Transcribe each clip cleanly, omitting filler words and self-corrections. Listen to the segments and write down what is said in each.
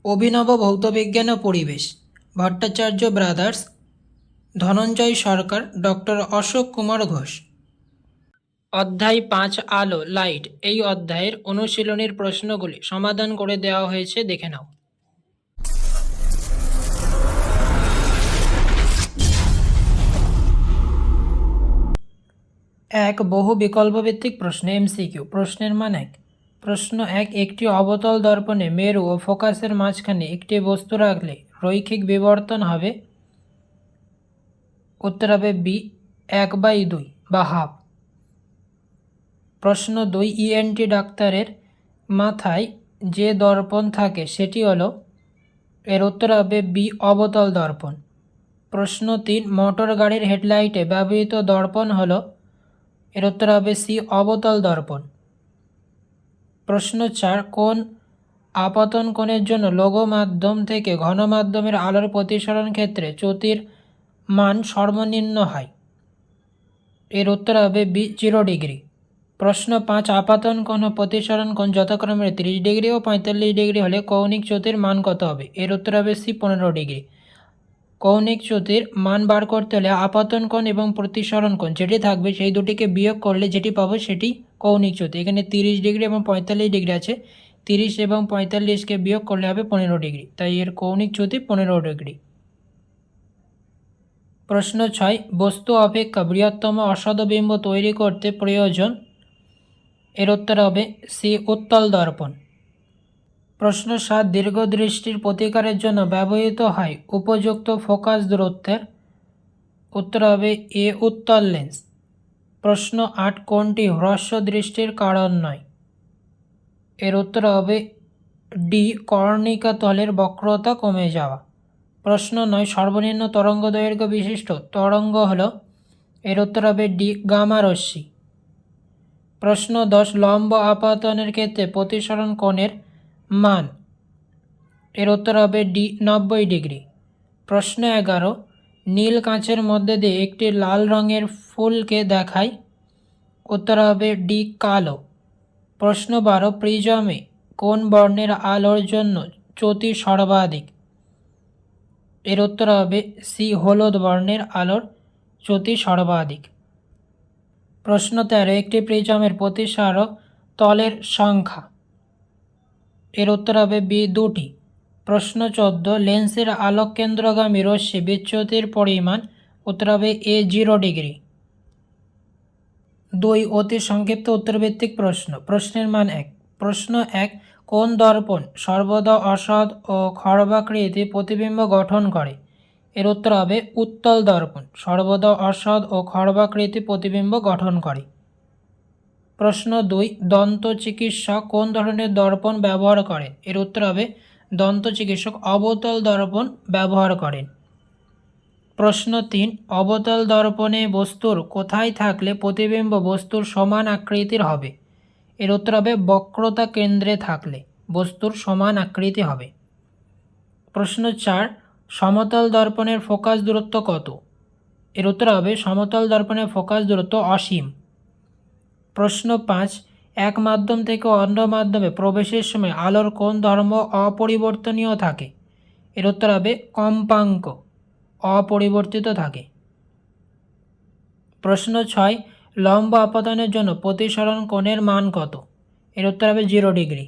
অভিনব ভৌতবিজ্ঞান ও পরিবেশ, ভট্টাচার্য ব্রাদার্স, ধনঞ্জয় সরকার, ডক্টর অশোক কুমার ঘোষ। অধ্যায় 5 আলো লাইট, এই অধ্যায়ের অনুশীলনীর প্রশ্নগুলি সমাধান করে দেওয়া হয়েছে, দেখে নাও। এক বহু বিকল্পভিত্তিক প্রশ্ন এমসিকিউ। প্রশ্নের মান 1। প্রশ্ন 1, একটি অবতল দর্পণে মেরু ও ফোকাসের মাঝখানে একটি বস্তু রাখলে রৈখিক বিবর্তন হবে? উত্তর হবে বি, 1/2 বা হাফ। প্রশ্ন 2, ইএনটি ডাক্তারের মাথায় যে দর্পণ থাকে সেটি হলো? এর উত্তর হবে বি, অবতল দর্পণ। প্রশ্ন 3, মোটর গাড়ির হেডলাইটে ব্যবহৃত দর্পণ হলো? এর উত্তর হবে সি, অবতল দর্পণ। প্রশ্ন 4, কোন আপতন কোণের জন্য লঘু মাধ্যম থেকে ঘন মাধ্যমের আলোর প্রতিসরণ ক্ষেত্রে চ্যুতির মান সর্বনিম্ন হয়? এর উত্তর হবে বি, 0 ডিগ্রি। প্রশ্ন 5, আপাতন কোণ ও প্রতিসরণ কোণ যথাক্রমে 30 ডিগ্রি ও 45 ডিগ্রি হলে কৌণিক চ্যুতির মান কত হবে? এর উত্তর হবে সি, 15 ডিগ্রি। কৌণিক চ্যুতির মান বার করতে হলে আপাতন কোণ এবং প্রতিসরণ কোণ যেটি থাকবে সেই দুটিকে বিয়োগ করলে যেটি পাবো সেটি কৌণিক চ্যুতি। এখানে 30 ডিগ্রি এবং 45 ডিগ্রি আছে, 30 এবং 45কে বিয়োগ করলে হবে 15 ডিগ্রি, তাই এর কৌণিক চ্যুতি 15 ডিগ্রি। প্রশ্ন 6, বস্তু অপেক্ষা বৃহত্তম অসৎ বিম্ব তৈরি করতে প্রয়োজন? এর উত্তর হবে সি, উত্তল দর্পণ। প্রশ্ন 7, দীর্ঘদৃষ্টির প্রতিকারের জন্য ব্যবহৃত হয় উপযুক্ত ফোকাস দূরত্বের? উত্তর হবে এ, উত্তল লেন্স। প্রশ্ন 8, কোনটি হ্রস্ব দৃষ্টির কারণ নয়? এর উত্তর হবে ডি, কর্ণিকা তলের বক্রতা কমে যাওয়া। প্রশ্ন 9, সর্বনিম্ন তরঙ্গ দৈর্ঘ্য বিশিষ্ট তরঙ্গ হল? এর উত্তর হবে ডি, গামা রশ্মি। প্রশ্ন 10, লম্ব আপাতনের ক্ষেত্রে প্রতিসরণ কোণের মান? এর উত্তর হবে ডি, 90 ডিগ্রি। প্রশ্ন 11, নীল কাঁচের মধ্যে দিয়ে একটি লাল রঙের ফুলকে দেখায়? উত্তর হবে ডি, কালো। প্রশ্ন 12, প্রিজমে কোন বর্ণের আলোর জন্য চ্যুতি সর্বাধিক? এর উত্তর হবে সি, হলুদ বর্ণের আলোর চ্যুতি সর্বাধিক। প্রশ্ন 13, একটি প্রিজমের প্রতিসারক তলের সংখ্যা? এর উত্তর হবে বি, 2টি। প্রশ্ন 14, লেন্সের আলোক কেন্দ্রগামী রশ্মি বিচ্যুতির পরিমাণ? উত্তর হবে এ, 0 ডিগ্রি। 2, অতি সংক্ষিপ্ত উত্তরভিত্তিক প্রশ্ন। প্রশ্নের মান 1। প্রশ্ন 1, কোন দর্পণ সর্বদা অসৎ ও খর্বাকৃতি প্রতিবিম্ব গঠন করে? এর উত্তর হবে উত্তল দর্পণ সর্বদা অসৎ ও খর্বাকৃতি প্রতিবিম্ব গঠন করে। প্রশ্ন 2, দন্ত চিকিৎসক কোন ধরনের দর্পণ ব্যবহার করেন? এর উত্তর হবে দন্ত চিকিৎসক অবতল দর্পণ ব্যবহার করেন। প্রশ্ন 3, অবতল দর্পণে বস্তুর কোথায় থাকলে প্রতিবিম্ব বস্তুর সমান আকৃতির হবে? এর উত্তর হবে বক্রতা কেন্দ্রে থাকলে বস্তুর সমান আকৃতি হবে। প্রশ্ন 4, সমতল দর্পণের ফোকাস দূরত্ব কত? এর উত্তর হবে সমতল দর্পণের ফোকাস দূরত্ব অসীম। প্রশ্ন 5, এক মাধ্যম থেকে অন্য মাধ্যমে প্রবেশের সময় আলোর কোন ধর্ম অপরিবর্তনীয় থাকে? এর উত্তর হবে কম্পাঙ্ক অপরিবর্তিত থাকে। প্রশ্ন 6, লম্ব আপাতনের জন্য প্রতিসরণ কোণের মান কত? এর উত্তর হবে 0 ডিগ্রি।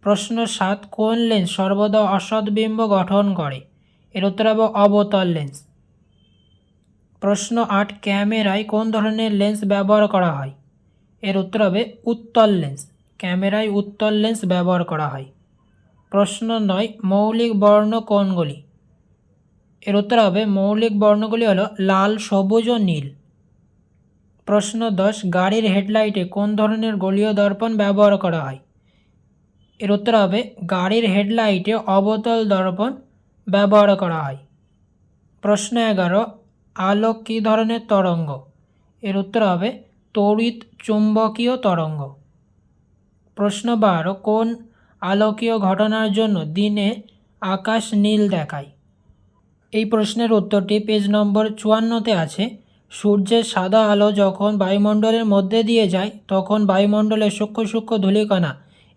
প্রশ্ন 7, কোন লেন্স সর্বদা অসৎ বিম্ব গঠন করে? এর উত্তর হবে অবতল লেন্স। প্রশ্ন 8, ক্যামেরায় কোন ধরনের লেন্স ব্যবহার করা হয়? এর উত্তর হবে উত্তল লেন্স। ক্যামেরায় উত্তল লেন্স ব্যবহার করা হয়। প্রশ্ন 9, মৌলিক বর্ণ কোনগুলি? এর উত্তর হবে মৌলিক বর্ণগুলি হলো লাল, সবুজ ও নীল। প্রশ্ন 10, গাড়ির হেডলাইটে কোন ধরনের গোলীয় দর্পণ ব্যবহার করা হয়? এর উত্তর হবে গাড়ির হেডলাইটে অবতল দর্পণ ব্যবহার করা হয়। প্রশ্ন 11, আলোক কী ধরনের তরঙ্গ? এর উত্তর হবে তড়িৎ চুম্বকীয় তরঙ্গ। প্রশ্ন 12, কোন আলোকীয় ঘটনার জন্য দিনে আকাশ নীল দেখায়? এই প্রশ্নের উত্তরটি পেজ নম্বর 54-তে আছে। সূর্যের সাদা আলো যখন বায়ুমণ্ডলের মধ্যে দিয়ে যায় তখন বায়ুমণ্ডলের সূক্ষ্ম সূক্ষ্ম ধূলিকণা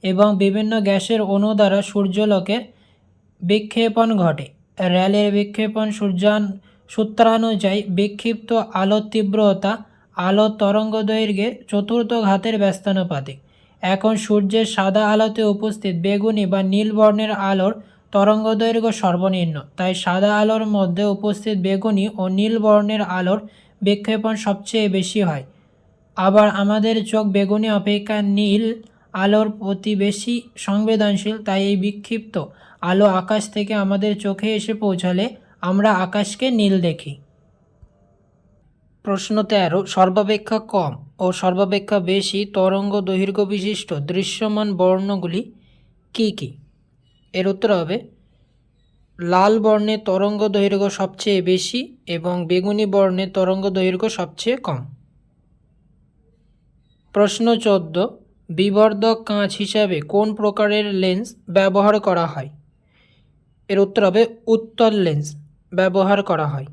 এবং বিভিন্ন গ্যাসের অণু দ্বারা সূর্যালোকের বিক্ষেপণ ঘটে। র্যালের বিক্ষেপণ সূত্রানুযায়ী বিক্ষিপ্ত আলোর তীব্রতা আলোর তরঙ্গদৈর্ঘ্যের চতুর্থ ঘাতের ব্যস্তানুপাতিক। এখন সূর্যের সাদা আলোতে উপস্থিত বেগুনি বা নীল বর্ণের আলোর তরঙ্গদৈর্ঘ্য সর্বনিম্ন, তাই সাদা আলোর মধ্যে উপস্থিত বেগুনি ও নীল বর্ণের আলোর বিক্ষেপণ সবচেয়ে বেশি হয়। আবার আমাদের চোখ বেগুনি অপেক্ষা নীল আলোর প্রতি বেশি সংবেদনশীল, তাই এই বিক্ষিপ্ত আলো আকাশ থেকে আমাদের চোখে এসে পৌঁছালে আমরা আকাশকে নীল দেখি। প্রশ্ন 13, সর্বাপেক্ষা কম ও সর্বাপেক্ষা বেশি তরঙ্গ দৈর্ঘ্য বিশিষ্ট দৃশ্যমান বর্ণগুলি কি কি? এর উত্তর হবে লাল বর্ণের তরঙ্গ দৈর্ঘ্য সবচেয়ে বেশি এবং বেগুনি বর্ণের তরঙ্গ দৈর্ঘ্য সবচেয়ে কম। প্রশ্ন 14, বিবর্ধক কাঁচ হিসাবে কোন প্রকারের লেন্স ব্যবহার করা হয়? এর উত্তর হবে উত্তল লেন্স ব্যবহার করা হয়।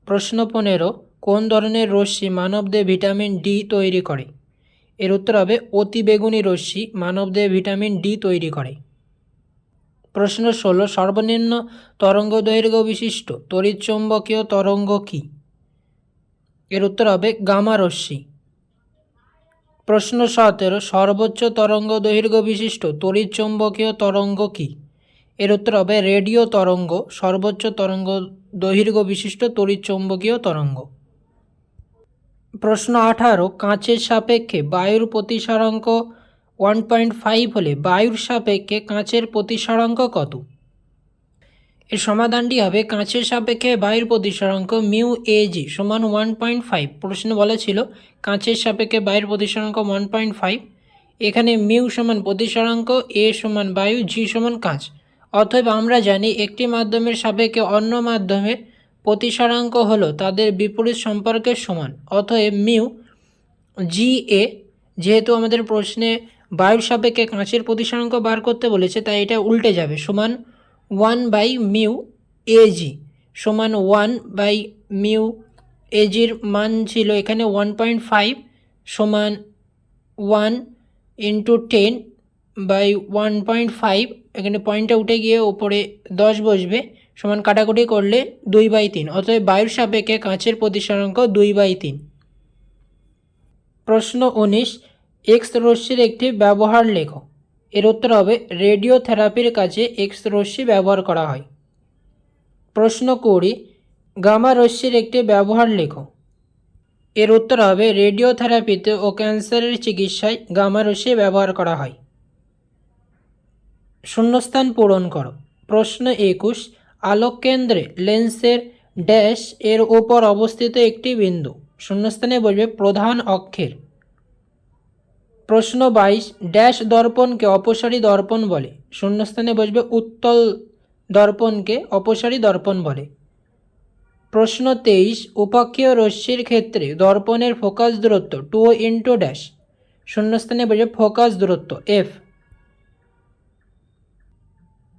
প্রশ্ন 15, কোন ধরনের রশ্মি মানবদেহে ভিটামিন ডি তৈরি করে? এর উত্তর হবে অতিবেগুনি রশ্মি মানবদেহে ভিটামিন ডি তৈরি করে। প্রশ্ন 16, সর্বনিম্ন তরঙ্গ দৈর্ঘ্য বিশিষ্ট তড়িৎচুম্বকীয় তরঙ্গ কি? এর উত্তর হবে গামা রশ্মি। প্রশ্ন 17, সর্বোচ্চ তরঙ্গ দৈর্ঘ্য বিশিষ্ট তড়িৎচুম্বকীয় তরঙ্গ কি? এর উত্তর হবে রেডিও তরঙ্গ সর্বোচ্চ তরঙ্গ দৈর্ঘ্য বিশিষ্ট তড়িৎচুম্বকীয় তরঙ্গ। প্রশ্ন 18, কাঁচের সাপেক্ষে বায়ুর প্রতিসরাঙ্ক 1.5 হলে বায়ুর সাপেক্ষে কাঁচের প্রতিসরাঙ্ক কত? এর সমাধানটি হবে কাঁচের সাপেক্ষে বায়ুর প্রতিসরাঙ্ক মিউ এজি সমান 1.5। প্রশ্ন বলা ছিল কাঁচের সাপেক্ষে বায়ুর প্রতিসরাঙ্ক 1.5, এখানে মিউ সমান প্রতিসরাঙ্ক, এ সমান বায়ু, জি সমান কাঁচ। অতএব আমরা জানি একটি মাধ্যমের সাপেক্ষে অন্য মাধ্যমের প্রতিসরাঙ্ক হলো তাদের বিপরীত সম্পর্কের সমান। অতএব মিউ জি এ, যেহেতু আমাদের প্রশ্নে বায়ুর সাপেক্ষে কাঁচের প্রতিসরাঙ্ক বার করতে বলেছে তাই এটা উল্টে যাবে, সমান 1/মিউ এজি সমান 1/মিউ এজির মান ছিল এখানে 1.5 সমান 1 × 10/1.5, এখানে পয়েন্টটা উঠে গিয়ে ওপরে 10 বসবে, সমান কাটাকুটি করলে 2/3। অতএব বায়ুর সাপেক্ষে কাঁচের প্রতিসরাঙ্ক 2/3। প্রশ্ন 19, এক্স রশ্মির একটি ব্যবহার লেখো। এর উত্তর হবে রেডিওথেরাপির কাজে এক্স রশ্মি ব্যবহার করা হয়। প্রশ্ন 20, গামা রশ্মির একটি ব্যবহার লেখো। এর উত্তর হবে রেডিওথেরাপিতে ও ক্যান্সারের চিকিৎসায় গামা রশ্মি ব্যবহার করা হয়। শূন্যস্থান পূরণ করো। প্রশ্ন 21, আলোক কেন্দ্রে লেন্সের ড্যাশ এর ওপর অবস্থিত একটি বিন্দু। শূন্যস্থানে বলবে প্রধান অক্ষের। প্রশ্ন 22, ড্যাশ দর্পণকে অপসারী দর্পণ বলে। শূন্যস্থানে বসবে উত্তল দর্পণকে অপসারী দর্পণ বলে। প্রশ্ন 23, উপাক্ষীয় রশ্মির ক্ষেত্রে দর্পণের ফোকাস দূরত্ব 2 × ড্যাশ। শূন্যস্থানে বসবে ফোকাস দূরত্ব এফ।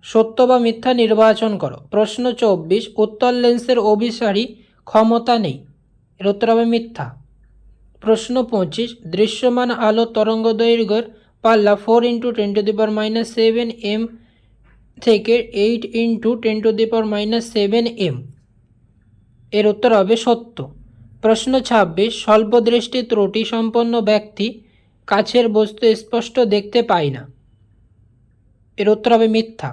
সত্য বা মিথ্যা নির্বাচন করো। প্রশ্ন 24, উত্তল লেন্সের অভিসারী ক্ষমতা নেই। এর উত্তর হবে মিথ্যা। প্রশ্ন 25, দৃশ্যমান আলো তরঙ্গ দৈর্ঘ্যের পাল্লা 4 × 10⁻7 m থেকে 8 × 10⁻7 m। এর উত্তর হবে সত্য। প্রশ্ন 26, স্বল্পদৃষ্টি ত্রুটি সম্পন্ন ব্যক্তি কাছের বস্তু স্পষ্ট দেখতে পায় না। এর উত্তর হবে মিথ্যা।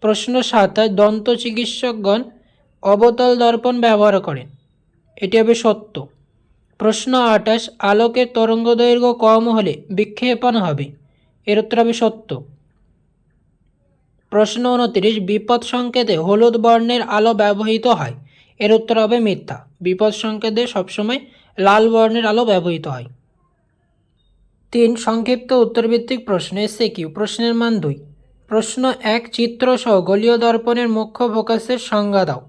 প্রশ্ন 27, দন্ত চিকিৎসকগণ অবতল দর্পণ ব্যবহার করেন। এটি হবে সত্য। প্রশ্ন 28, আলোকের তরঙ্গ দৈর্ঘ্য কম হলে বিক্ষেপণ হবে। এর উত্তর হবে সত্য। প্রশ্ন 29, বিপদ সংকেতে হলুদ বর্ণের আলো ব্যবহৃত হয়। এর উত্তর হবে মিথ্যা। বিপদ সংকেতে সবসময় লাল বর্ণের আলো ব্যবহৃত হয়। 3, সংক্ষিপ্ত উত্তরভিত্তিক প্রশ্ন এসএকিউ। প্রশ্নের মান 2। প্রশ্ন 1, চিত্রসহ গলীয় দর্পণের মুখ্য ফোকাসের সংজ্ঞা দাও।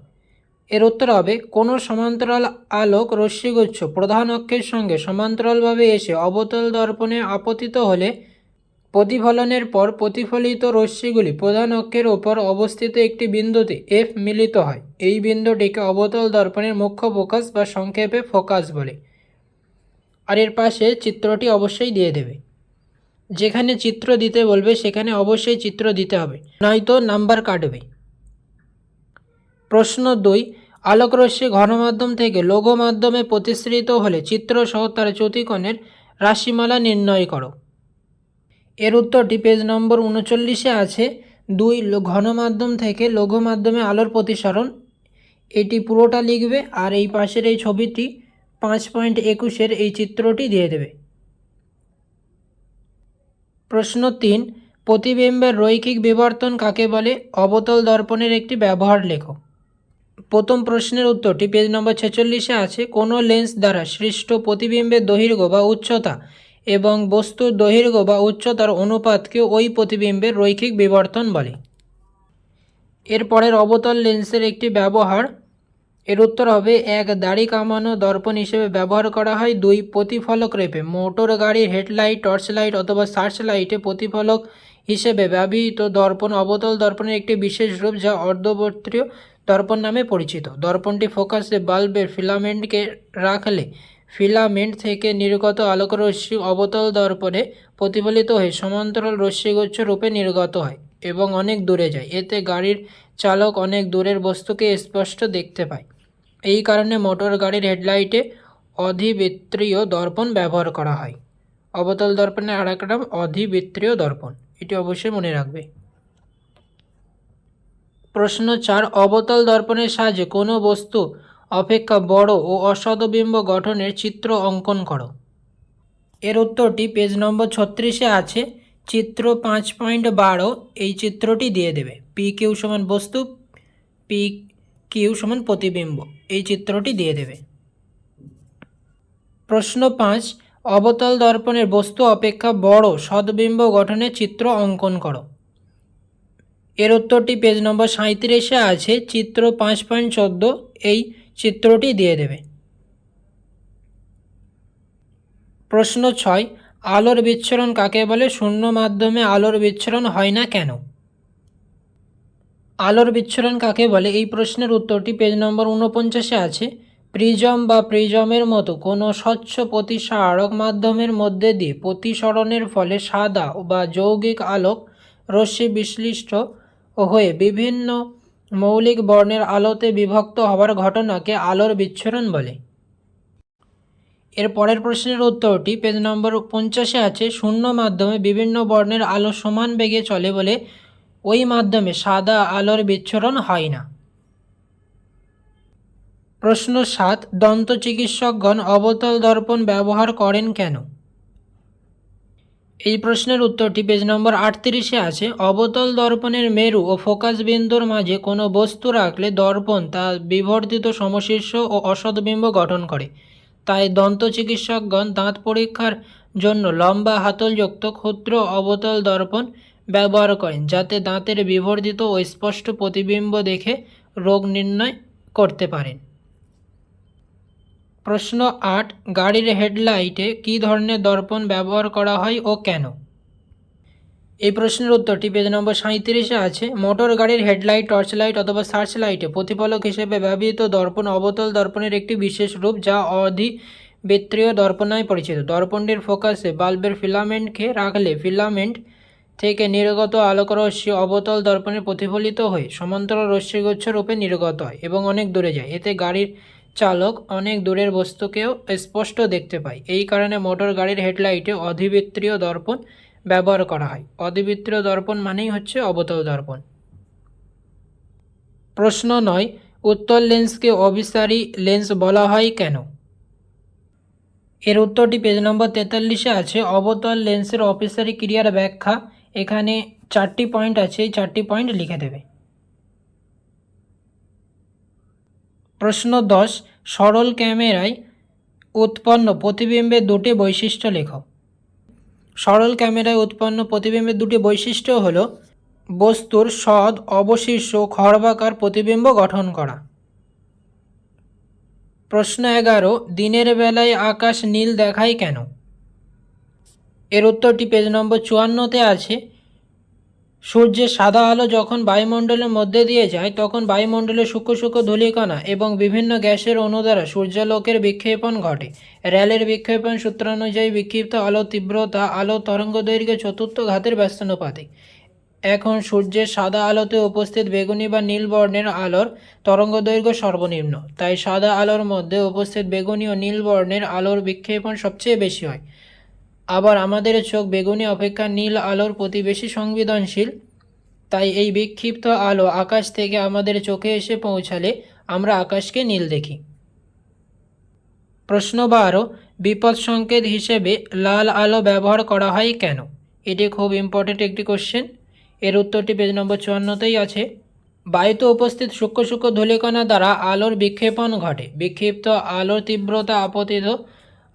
এর উত্তর হবে কোনো সমান্তরাল আলোক রশ্মিগুচ্ছ প্রধান অক্ষের সঙ্গে সমান্তরালভাবে এসে অবতল দর্পণে আপতিত হলে প্রতিফলনের পর প্রতিফলিত রশ্মিগুলি প্রধান অক্ষের ওপর অবস্থিত একটি বিন্দুতে এফ মিলিত হয়। এই বিন্দুটিকে অবতল দর্পণের মুখ্য ফোকাস বা সংক্ষেপে ফোকাস বলে। আর এর পাশে চিত্রটি অবশ্যই দিয়ে দেবে। যেখানে চিত্র দিতে বলবে সেখানে অবশ্যই চিত্র দিতে হবে, নয়তো নাম্বার কাটবে। প্রশ্ন 2, আলোকরশ্মি ঘনমাধ্যম থেকে লঘু মাধ্যমে প্রতিসৃত হলে চিত্র সহ তার চ্যুতিকোণের রাশিমালা নির্ণয় করো। এর উত্তরটি পেজ নম্বর 39-এ আছে। 2, ঘনমাধ্যম থেকে লঘু মাধ্যমে আলোর প্রতিসরণ, এটি পুরোটা লিখবে আর এই পাশের এই ছবিটি 5.21-এর এই চিত্রটি দিয়ে দেবে। প্রশ্ন 3, প্রতিবিম্বের রৈখিক বিবর্তন কাকে বলে? অবতল দর্পণের একটি ব্যবহার লেখো। প্রথম প্রশ্নের উত্তরটি পেজ নম্বর 46-এ আছে। কোনো লেন্স দ্বারা সৃষ্ট প্রতিবিম্বের দৈর্ঘ্য বা উচ্চতা এবং বস্তুর দৈর্ঘ্য বা উচ্চতার অনুপাতকে ওই প্রতিবিম্বের রৈখিক বিবর্তন বলে। এরপরের অবতল লেন্সের একটি ব্যবহার, এর উত্তর হবে 1, দাড়ি কামানো দর্পণ হিসেবে ব্যবহার করা হয়। 2, প্রতিফলক রেপে মোটর গাড়ির হেডলাইট, টর্চ লাইট অথবা সার্চ লাইটে প্রতিফলক হিসেবে ব্যবহৃত দর্পণ অবতল দর্পণের একটি বিশেষ রূপ যা অর্ধবর্তীয় দর্পণ নামে পরিচিত। দর্পণটি ফোকাসে বাল্বের ফিলামেন্টকে রাখলে ফিলামেন্ট থেকে নির্গত আলোকরশ্মি অবতল দর্পণে প্রতিফলিত হয়ে সমান্তরাল রশ্মিগুচ্ছ রূপে নির্গত হয় এবং অনেক দূরে যায়। এতে গাড়ির চালক অনেক দূরের বস্তুকে স্পষ্ট দেখতে পায়। এই কারণে মোটর গাড়ির হেডলাইটে অধিবৃত্তীয় দর্পণ ব্যবহার করা হয়। অবতল দর্পণের আরেক নাম অধিবৃত্তীয় দর্পণ, এটি অবশ্যই মনে রাখবে। প্রশ্ন 4, অবতল দর্পণের সাহায্যে কোনো বস্তু অপেক্ষা বড় ও অসদবিম্ব গঠনের চিত্র অঙ্কন করো। এর উত্তরটি পেজ নম্বর 36-এ আছে। চিত্র 5.12 এই চিত্রটি দিয়ে দেবে। পি কিউ সমান বস্তু, পি কিউ সমান প্রতিবিম্ব, এই চিত্রটি দিয়ে দেবে। প্রশ্ন 5, অবতল দর্পণের বস্তু অপেক্ষা বড় সদবিম্ব গঠনের চিত্র অঙ্কন করো। এর উত্তরটি পেজ নম্বর 37-এ আছে। চিত্র 5.14 এই চিত্রটি দিয়ে দেবে। প্রশ্ন 6, আলোর বিচ্ছুরণ কাকে বলে? শূন্য মাধ্যমে আলোর বিচ্ছুরণ হয় না কেন? আলোর বিচ্ছুরণ কাকে বলে এই প্রশ্নের উত্তরটি পেজ নম্বর 49-এ আছে। প্রিজম বা প্রিজমের মতো কোনো স্বচ্ছ প্রতিসারক মাধ্যমের মধ্যে দিয়ে প্রতিসরণের ফলে সাদা বা যৌগিক আলোক রশ্মি বিশ্লিষ্ট হয়ে বিভিন্ন মৌলিক বর্ণের আলোতে বিভক্ত হওয়ার ঘটনাকে আলোর বিচ্ছুরণ বলে। এর পরের প্রশ্নের উত্তরটি পেজ নম্বর 50-এ আছে। শূন্য মাধ্যমে বিভিন্ন বর্ণের আলো সমান বেগে চলে বলে ওই মাধ্যমে সাদা আলোর বিচ্ছুরণ হয় না। প্রশ্ন 7, দন্ত চিকিৎসকগণ অবতল দর্পণ ব্যবহার করেন কেন? এই প্রশ্নের উত্তরটি পেজ নম্বর 38-এ আছে। অবতল দর্পণের মেরু ও ফোকাস বিন্দুর মাঝে কোনো বস্তু রাখলে দর্পণ তা বিবর্ধিত সমশীর্ষ ও অসদবিম্ব গঠন করে। তাই দন্ত চিকিৎসকগণ দাঁত পরীক্ষার জন্য লম্বা হাতলযুক্ত ক্ষুদ্র অবতল দর্পণ ব্যবহার করেন, যাতে দাঁতের বিবর্ধিত ও স্পষ্ট প্রতিবিম্ব দেখে রোগ নির্ণয় করতে পারেন। প্রশ্ন 8, গাড়ির হেডলাইটে কী ধরনের দর্পণ ব্যবহার করা হয় ও কেন? এই প্রশ্নের উত্তরটি পেজ নম্বর 37-এ আছে। মোটর গাড়ির হেডলাইট, টর্চ লাইট অথবা সার্চ লাইটে প্রতিফলক হিসেবে ব্যবহৃত দর্পণ অবতল দর্পণের একটি বিশেষ রূপ যা অধিবৃত্তীয় দর্পণ নামে পরিচিত। দর্পণটির ফোকাসে বাল্বের ফিলামেন্টকে রাখলে ফিলামেন্ট থেকে নির্গত আলোকরশ্মি অবতল দর্পণে প্রতিফলিত হয়ে সমান্তরাল রশ্মিগুচ্ছ রূপে নির্গত হয় এবং অনেক দূরে যায়। এতে গাড়ির চালক অনেক দূরের বস্তুকেও স্পষ্ট দেখতে পায়। এই কারণে মোটর গাড়ির হেডলাইটে অধিবৃত্তীয় দর্পণ ব্যবহার করা হয়। অধিবৃত্তীয় দর্পণ মানেই হচ্ছে অবতল দর্পণ। প্রশ্ন 9, উত্তল লেন্সকে অভিসারী লেন্স বলা হয় কেন? এর উত্তরটি পেজ নম্বর 43-এ আছে। অবতল লেন্সের অভিসারী ক্রিয়ার ব্যাখ্যা, এখানে 4টি পয়েন্ট আছে, এই 4টি পয়েন্ট লিখে দেবে। প্রশ্ন 10, সরল ক্যামেরায় উৎপন্ন প্রতিবিম্বের দুটি বৈশিষ্ট্য লেখো। সরল ক্যামেরায় উৎপন্ন প্রতিবিম্বের দুটি বৈশিষ্ট্য হল বস্তুর সদ অবশীর্ষ খর্বাকার প্রতিবিম্ব গঠন করা। প্রশ্ন 11, দিনের বেলায় আকাশ নীল দেখায় কেন? এর উত্তরটি পেজ নম্বর 54-তে আছে। সূর্যের সাদা আলো যখন বায়ুমণ্ডলের মধ্যে দিয়ে যায় তখন বায়ুমণ্ডলে সূক্ষ্ম সূক্ষ্ম ধূলিকণা এবং বিভিন্ন গ্যাসের অণু দ্বারা সূর্যালোকের বিক্ষেপণ ঘটে। র্যালের বিক্ষেপণ সূত্রানুযায়ী বিক্ষিপ্ত আলো তীব্রতা আলো তরঙ্গদৈর্ঘ্য চতুর্থ ঘাতের ব্যস্তানুপাতিক। এখন সূর্যের সাদা আলোতে উপস্থিত বেগুনি বা নীল বর্ণের আলোর তরঙ্গদৈর্ঘ্য সর্বনিম্ন, তাই সাদা আলোর মধ্যে উপস্থিত বেগুনি ও নীল বর্ণের আলোর বিক্ষেপণ সবচেয়ে বেশি হয়। আবার আমাদের চোখ বেগুনি অপেক্ষা নীল আলোর প্রতি বেশি সংবেদনশীল, তাই এই বিক্ষিপ্ত আলো আকাশ থেকে আমাদের চোখে এসে পৌঁছালে আমরা আকাশকে নীল দেখি। প্রশ্ন 12, বিপদ সংকেত হিসেবে লাল আলো ব্যবহার করা হয় কেন? এটি খুব ইম্পর্টেন্ট একটি কোশ্চেন। এর উত্তরটি পেজ নম্বর 54তেই আছে। বায়ুতে উপস্থিত সূক্ষ্ম সূক্ষ্ম ধূলিকণা দ্বারা আলোর বিক্ষেপণ ঘটে। বিক্ষিপ্ত আলোর তীব্রতা আপতিত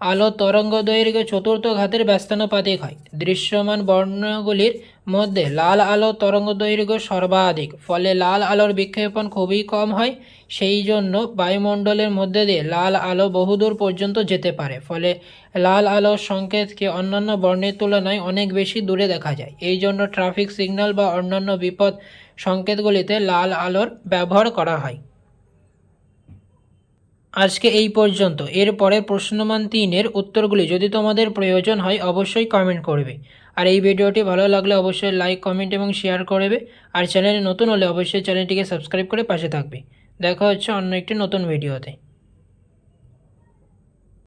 আলোর তরঙ্গদৈর্ঘ্য চতুর্থ ঘাতের ব্যস্তানুপাতিক হয়। দৃশ্যমান বর্ণগুলির মধ্যে লাল আলোর তরঙ্গদৈর্ঘ্য সর্বাধিক, ফলে লাল আলোর বিক্ষেপণ খুবই কম হয়। সেই জন্য বায়ুমণ্ডলের মধ্যে দিয়ে লাল আলো বহুদূর পর্যন্ত যেতে পারে, ফলে লাল আলোর সংকেতকে অন্যান্য বর্ণের তুলনায় অনেক বেশি দূরে দেখা যায়। এই জন্য ট্রাফিক সিগন্যাল বা অন্যান্য বিপদ সংকেতগুলিতে লাল আলোর ব্যবহার করা হয়। আজকে এই পর্যন্ত। এর পরের প্রশ্নমান 3-এর উত্তরগুলি যদি তোমাদের প্রয়োজন হয় অবশ্যই কমেন্ট করবে। আর এই ভিডিওটি ভালো লাগলে অবশ্যই লাইক, কমেন্ট এবং শেয়ার করবে। আর চ্যানেলে নতুন হলে অবশ্যই চ্যানেলটিকে সাবস্ক্রাইব করে পাশে থাকবে। দেখা হচ্ছে অন্য একটি নতুন ভিডিওতে।